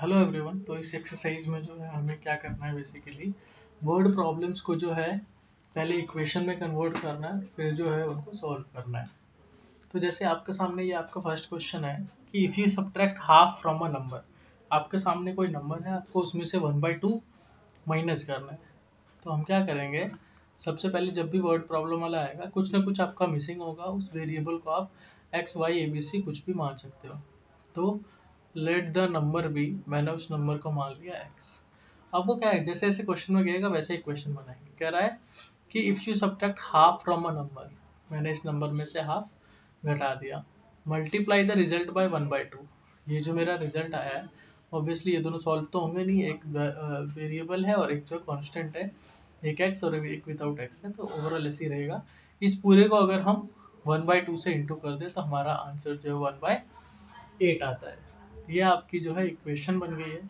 Hello everyone. तो इस exercise में जो है हमें क्या करना है, बेसिकली वर्ड प्रॉब्लम्स को जो है पहले इक्वेशन में कन्वर्ट करना है, फिर जो है उनको सॉल्व करना है। तो जैसे आपके सामने ये आपका फर्स्ट क्वेश्चन है कि if you subtract half from a number, आपके सामने कोई नंबर है, आपको उसमें से 1/2 माइनस करना है। तो हम क्या करेंगे, सबसे पहले जब भी वर्ड प्रॉब्लम वाला आएगा कुछ ना कुछ आपका मिसिंग होगा, उस वेरिएबल को आप X Y A B C कुछ भी मान सकते हो। तो लेट द नंबर बी, मैंने उस नंबर को मान लिया एक्स। अब वो क्या है, जैसे जैसे क्वेश्चन में गएगा वैसे ही क्वेश्चन बनाएंगे। कह रहा है कि if you subtract half from a number, मैंने इस नंबर में से हाफ घटा दिया, मल्टीप्लाई द रिजल्ट बाय 1/2। ये जो मेरा रिजल्ट आया है, ऑब्वियसली ये दोनों सॉल्व तो होंगे नहीं, एक वेरिएबल है और एक जो कांस्टेंट है, एक एक्स और एक विदाउट एक्स है, तो ओवरऑल ऐसे ही रहेगा। इस पूरे को अगर हम 1/2 से इंटू कर दे तो हमारा आंसर जो है 1/8 आता है। ये आपकी जो है इक्वेशन बन गई है।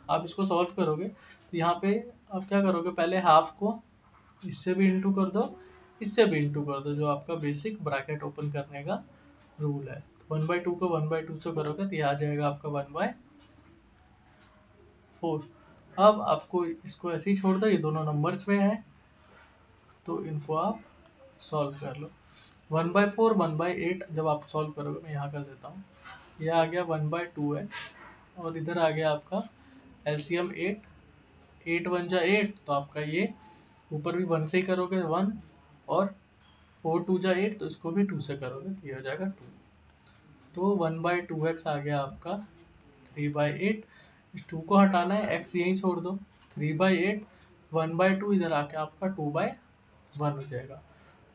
आप इसको सॉल्व करोगे तो यहाँ पे आप क्या करोगे, पहले हाफ को इससे भी इंटू कर दो, इससे भी इंटू कर दो, जो आपका बेसिक ब्रैकेट ओपन करने का रूल है। 1/2 को 1/2 से करोगे तो ये आ जाएगा आपका 1/4। अब आपको इसको ऐसे ही छोड़ दो, ये दोनों नंबर्स में है तो इनको आप सॉल्व कर लो। 1/4 1/8 जब आप सॉल्व करोगे, मैं यहाँ कर देता हूँ, ये आ गया 1/2 है, और इधर आ गया आपका एलसीएम 8, 8 1 जा 8, तो आपका ये ऊपर भी 1 से ही करोगे 1, और 4 2 जा 8, तो इसको भी 2 से करोगे तो ये हो जाएगा 2। तो 1/2x आ गया आपका 3/8। इस 2 को हटाना है, x यहीं छोड़ दो, 3/8, 1/2 इधर आके आपका 2/1 हो जाएगा।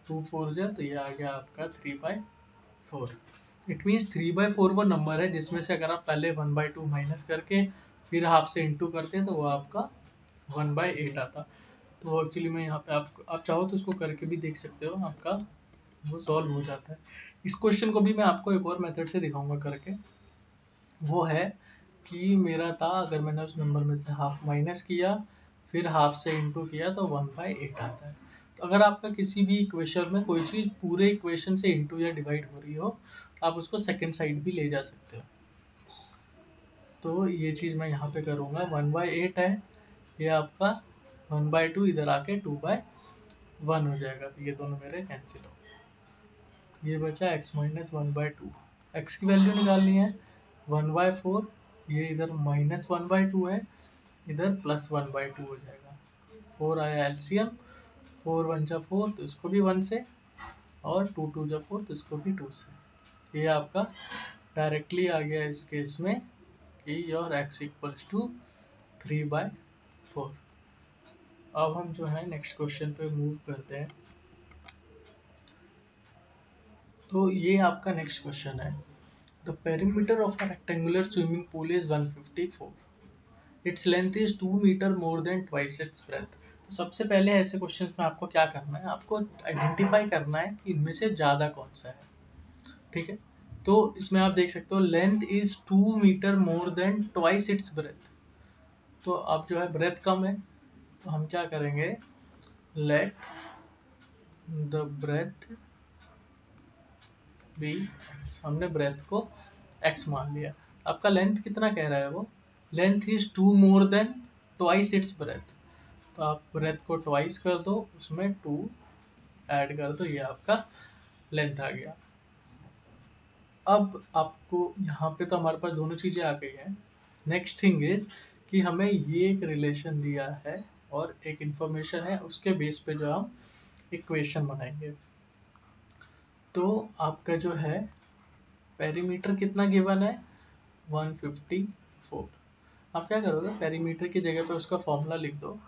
2 4 जा, तो ये आ गया आपका 3/4। इट मीन्स 3/4 वो नंबर है जिसमें से अगर आप पहले 1/2 माइनस करके फिर हाफ से इंटू करते हैं तो वो आपका 1/8 आता। तो एक्चुअली मैं यहाँ पे आप चाहो तो उसको करके भी देख सकते हो, आपका वो सॉल्व हो जाता है। इस क्वेश्चन को भी मैं आपको एक और मेथड से दिखाऊंगा करके। वो है कि मेरा था, अगर मैंने उस नंबर में से हाफ माइनस किया फिर हाफ से इंटू किया तो 1/8 आता है। तो अगर आपका किसी भी इक्वेशन में कोई चीज़ पूरे इक्वेशन से इंटू या डिवाइड हो रही हो, तो आप उसको सेकेंड साइड भी ले जा सकते हो। तो ये चीज़ मैं यहाँ पे करूँगा, 1/8 है, ये आपका 1/2 इधर आके 2/1 हो जाएगा, तो ये दोनों मेरे कैंसिल हो। ये बचा x माइनस 1/2, एक्स की वैल्यू निकालनी है 1/4, ये इधर -1/2 है, इधर +1/2 हो जाएगा। 4 आया एलसीएम, 4 1 जा 4, तो इसको भी 1 से, और 2 2 जा 4, तो इसको भी 2 से। ये आपका डायरेक्टली आ गया इस केस में कि योर x इक्वल्स टू 3/4। अब हम जो है नेक्स्ट क्वेश्चन पे मूव करते हैं। तो ये आपका नेक्स्ट क्वेश्चन है, the perimeter of a rectangular swimming pool is 154, its length is 2 metre more than twice its breadth. तो सबसे पहले ऐसे क्वेश्चंस में आपको क्या करना है, आपको आइडेंटिफाई करना है कि इनमें से ज़्यादा कौन सा है। ठीक है, तो इसमें आप देख सकते हो length is 2 metre more than twice its breadth. तो अब जो है ब्रेथ कम है, तो हम क्या करेंगे, let the breadth be X. हमने ब्रेथ को एक्स मान लिया। आपका लेंथ कितना कह रहा है, वो length is 2 more than twice its breadth. तो आप ब्रेथ को ट्वाइस कर दो, उसमें 2 ऐड कर दो, ये आपका लेंथ आ गया। अब आपको यहाँ पे तो हमारे पास दोनों चीज़ें आ गई हैं। नेक्स्ट थिंग इज कि हमें ये एक रिलेशन दिया है और एक इंफॉर्मेशन है, उसके बेस पे जो हम इक्वेशन बनाएंगे। तो आपका जो है पेरीमीटर कितना गिवन है, 154। आप क्या करोगे, पेरीमीटर की जगह पे उसका फॉर्मूला लिख दो।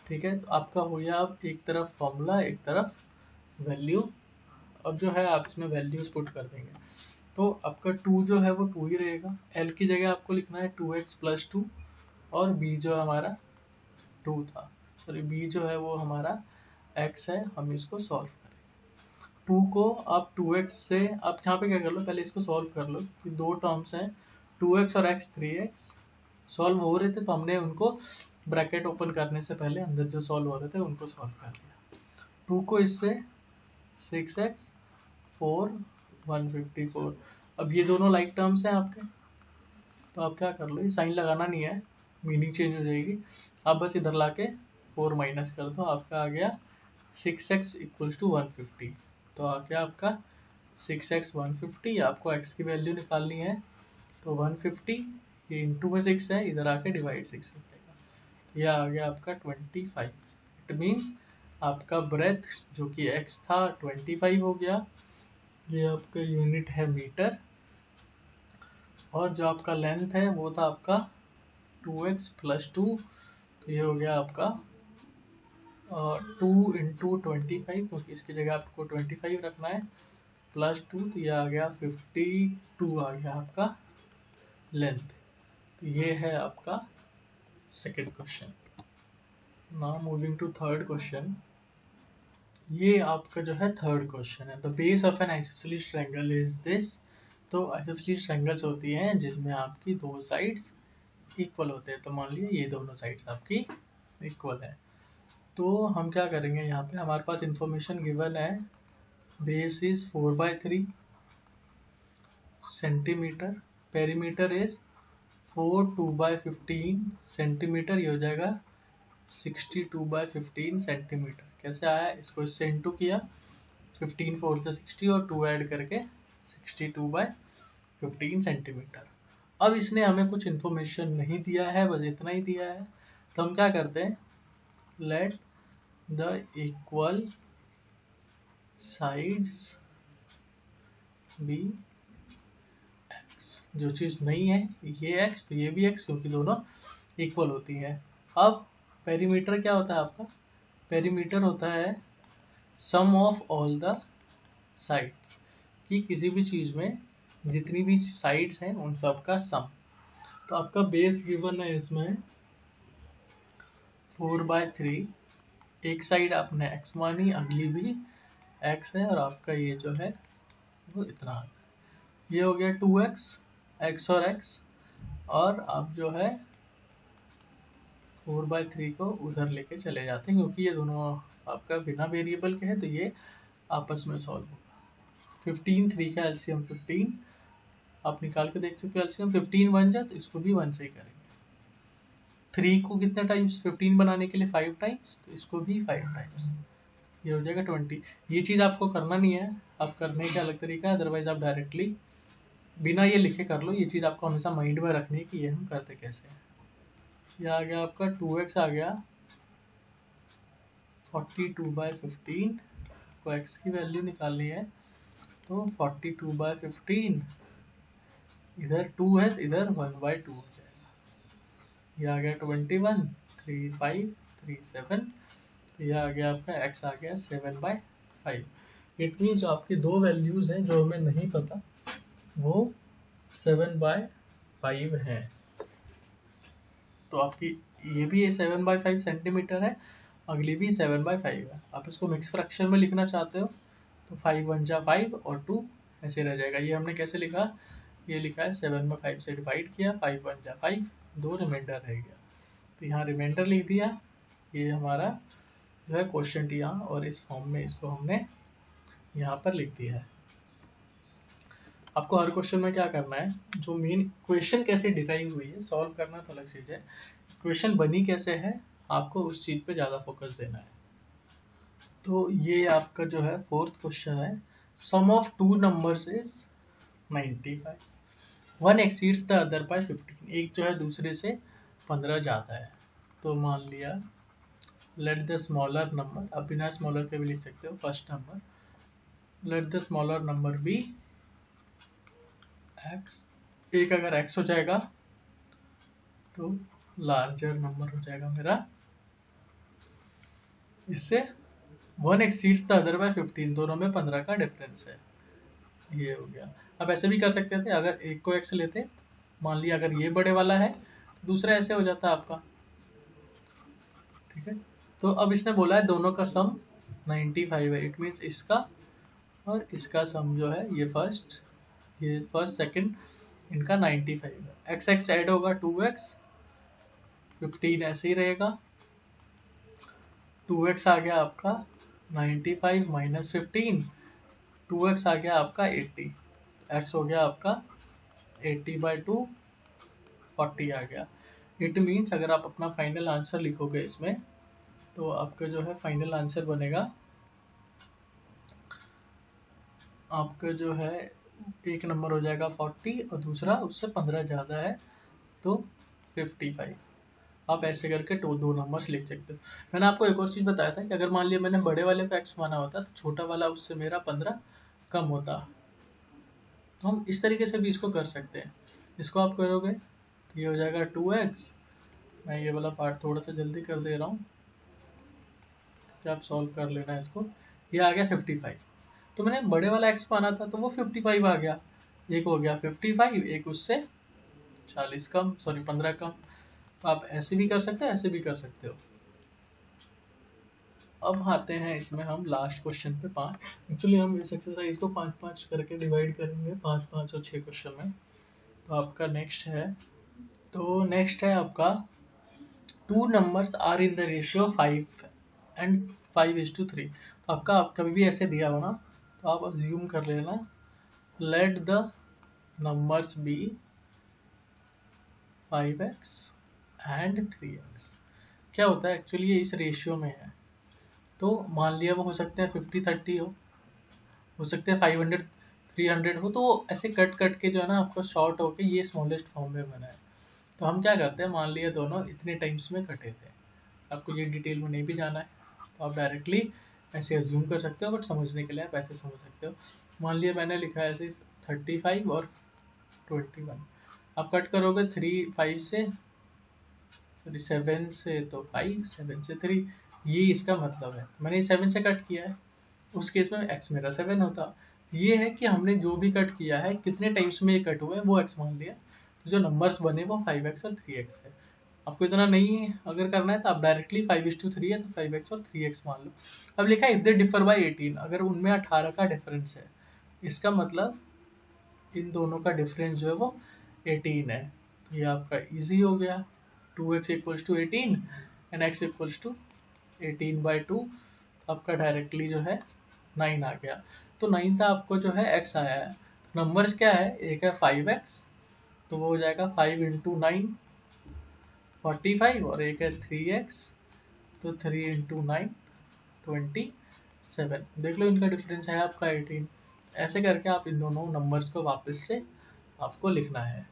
ठीक है, तो आपका हो गया, अब एक तरफ फॉर्मूला एक तरफ वैल्यू। अब जो है आप इसमें वैल्यूज पुट कर देंगे, तो आपका 2 जो है वो 2 ही रहेगा। एल की जगह आपको लिखना है 2x+2, और बी जो हमारा 2 था, सॉरी बी जो है वो हमारा x है। हम इसको सॉल्व करें, 2 को आप 2x से, आप यहाँ पे क्या कर लो, पहले इसको सॉल्व कर लो कि दो टर्म्स हैं 2x और x, 3x सॉल्व हो रहे थे, तो हमने उनको ब्रैकेट ओपन करने से पहले अंदर जो सॉल्व हो रहे थे उनको सॉल्व कर लिया। 2 को इससे 6x 4 154। अब ये दोनों लाइक टर्म्स हैं आपके, तो आप क्या कर लो, ये साइन लगाना नहीं है, मीनिंग चेंज हो जाएगी। आप बस इधर लाके 4 माइनस कर दो, आपका आ गया 6x इक्वल्स टू 150। तो आ गया आपका 6x 150। आपको x की वैल्यू निकालनी है, तो 150 ये इंटू में 6 है, इधर आके डिवाइड 6 हो जाएगा। यह आ गया आपका 25। इट मीन्स आपका ब्रेथ जो कि x था 25 हो गया। ये आपका यूनिट है मीटर, और जो आपका लेंथ है वो था आपका 2x प्लस 2, तो ये हो गया आपका 2 इंटू 25, क्योंकि इसकी जगह आपको 25 रखना है, प्लस 2, तो ये आ गया 52 आ गया आपका लेंथ। तो ये है आपका second question. Now moving to third question. ये आपका जो है थर्ड क्वेश्चन है, the base of an isosceles triangle is this. तो आइसोसेलेस ट्रायंगल्स होती हैं जिसमें आपकी दो साइड्स इक्वल होते हैं। तो मान लीजिए ये दोनों साइड्स आपकी इक्वल है। तो हम क्या करेंगे, यहाँ पे हमारे पास इंफॉर्मेशन गिवन है, base is 4/3 centimetre, perimeter is 4 2/15 centimetre, ये हो जाएगा 62/15 सेंटीमीटर। कैसे आया, इसको इससे इंटू किया, 15 4 से 60 और 2 ऐड करके 62/15 सेंटीमीटर। अब इसने हमें कुछ इन्फॉर्मेशन नहीं दिया है, बस इतना ही दिया है। तो हम क्या करते हैं, let the equal sides be x। जो चीज नहीं है ये x, तो ये भी x, क्योंकि दोनों इक्वल होती है। अब पेरीमीटर क्या होता है आपका, पेरीमीटर होता है sum of all the sides, कि किसी भी चीज में जितनी भी साइड्स हैं उन सब का सम। तो आपका बेस गिवन है इसमें 4/3, एक साइड आपने x मानी, अगली भी x है, और आपका ये जो है वो इतना आ गया। ये हो गया 2x, x और x, और आप जो है 4/3 को उधर लेके चले जाते हैं, क्योंकि ये दोनों आपका बिना वेरिएबल के हैं, तो ये आपस में सॉल्व होगा। 15 3 का एलसीएम 15, आप निकाल के देख सकते हो एलसीएम। 15 बन जाए तो इसको भी 1 से ही करेंगे। 3 को कितने टाइम्स, 15 बनाने के लिए 5 टाइम्स, तो इसको भी 5 टाइम्स, ये हो जाएगा 20। ये चीज़ आपको करना नहीं है, आप करने का अलग तरीका है, अदरवाइज आप डायरेक्टली बिना ये लिखे कर लो। ये चीज़ आपको हमेशा माइंड में रखनी है कि ये हम करते कैसे हैं। ये आ गया आपका 2x आ गया 42/15, को x की वैल्यू निकालनी है, तो 42/15, इधर 2 है तो इधर 1/2 हो जाएगा। ये आ गया 21 3 5 3 7, तो ये आ गया आपका x आ गया 7/5। इट मीन्स आपकी दो वैल्यूज हैं जो हमें नहीं पता, वो 7/5 है। तो आपकी ये भी 7/5 सेंटीमीटर है, अगली भी 7/5 है। आप इसको मिक्स फ्रैक्शन में लिखना चाहते हो तो 5 1 जा 5 और 2 ऐसे रह जाएगा। ये हमने कैसे लिखा, ये लिखा है 7/5 से डिवाइड किया, 5 1 जा 5, 2 रिमाइंडर रह गया, तो यहाँ रिमाइंडर लिख दिया। ये हमारा जो है क्वेश्चन यहाँ, और इस फॉर्म में इसको हमने यहाँ पर लिख दिया है। आपको हर क्वेश्चन में क्या करना है, जो मेन क्वेश्चन कैसे डिराइव हुई है सॉल्व करना तो अलग चीज है, क्वेश्चन बनी कैसे है आपको उस चीज पे ज्यादा फोकस देना है। तो ये आपका जो है फोर्थ क्वेश्चन है, sum of two numbers is 95, one exceeds the other by 15, एक जो है दूसरे से 15 ज्यादा है। तो मान लिया लेट द स्मॉलर नंबर, आप बिना स्मॉलर के भी लिख सकते हो, first number, let the smaller number be x, एक अगर x हो जाएगा तो लार्जर नंबर हो जाएगा मेरा। इससे one exceeds the other by 15, दोनों में 15 का डिफरेंस है, ये हो गया। अब ऐसे भी कर सकते थे, अगर एक को x लेते, मान लिया अगर ये बड़े वाला है तो दूसरा ऐसे हो जाता आपका, ठीक है। तो अब इसने बोला है दोनों का सम 95 है, इट मीन्स इसका और इसका सम जो है ये फर्स्ट सेकंड इनका 95 है। एक्स एक्स ऐड होगा 2x, 15 ऐसे ही रहेगा, 2x आ गया आपका 95 माइनस 15, 2x आ गया आपका 80, x हो गया आपका 80/2 40 आ गया। इट मीन्स अगर आप अपना फाइनल आंसर लिखोगे इसमें, तो आपका जो है फाइनल आंसर बनेगा, आपका जो है एक नंबर हो जाएगा 40 और दूसरा उससे 15 ज़्यादा है तो 55। आप ऐसे करके दो नंबर्स लिख सकते हो। मैंने आपको एक और चीज़ बताया था कि अगर मान लिया मैंने बड़े वाले पे x माना होता तो छोटा वाला उससे मेरा 15 कम होता। तो हम इस तरीके से भी इसको कर सकते हैं। इसको आप करोगे तो ये हो जाएगा 2x। मैं ये वाला पार्ट थोड़ा सा जल्दी कर दे रहा हूँ कि आप सॉल्व कर लेना इसको। ये आ गया 55। तो मैंने बड़े वाला x माना था तो वो 55 आ गया। एक हो गया 55, एक उससे 40 कम, सॉरी 15 कम। तो आप ऐसे भी कर सकते हो, ऐसे भी कर सकते हो। अब आते हैं इसमें हम लास्ट क्वेश्चन पे 5। एक्चुअली हम इस एक्सरसाइज को 5-5 करके डिवाइड करेंगे, 5-5 और 6 क्वेश्चन में। तो आपका नेक्स्ट है आपका 2 numbers are in the ratio 5 and 5:3। तो आपका कभी भी ऐसे दिया हो ना, तो आप अज्यूम कर लेना let the numbers be 5x and 3x। क्या होता है एक्चुअली, ये इस रेशियो में है। तो मान लिया वो हो सकते हैं 50-30 हो सकते हैं 500-300 हो। तो ऐसे कट कट के जो है ना आपको शॉर्ट होके ये स्मॉलेस्ट फॉर्म में बना है। तो हम क्या करते हैं, मान लिया दोनों इतने टाइम्स में कटे थे, आपको ये डिटेल में नहीं भी जाना है तो आप डायरेक्टली ऐसे अज्यूम कर सकते हो, बट समझने के लिए आप ऐसे समझ सकते हो। मान लिया मैंने लिखा है ऐसे 35 और 21। आप कट करोगे 5 से, सॉरी 7 से तो 5, 7 से 3, ये इसका मतलब है। मैंने 7 से कट किया है, उस केस में x मेरा 7 होता। ये है कि हमने जो भी कट किया है, कितने टाइम्स में ये कट हुआ है वो x मान लिया, तो जो नंबर्स बने वो 5x और 3x है। आपको इतना नहीं अगर करना है तो आप डायरेक्टली 5:3 है तो 5x और 3x मान लो। अब लिखा है इफ दे डिफर बाय 18, अगर उनमें 18 का डिफरेंस है, इसका मतलब इन दोनों का डिफरेंस जो है वो 18 है। तो ये आपका इजी हो गया, 2x equals to 18 and x equals to 18/2। आपका डायरेक्टली जो है 9 आ गया। तो 9 था आपको जो है x आया है। नंबर्स क्या है, एक है 5x तो वो हो जाएगा 5 इंटू 9 45, और एक है 3x तो 3 इंटू 9 27। देख लो इनका डिफरेंस है आपका 18। ऐसे करके आप इन दोनों नंबर्स को वापस से आपको लिखना है।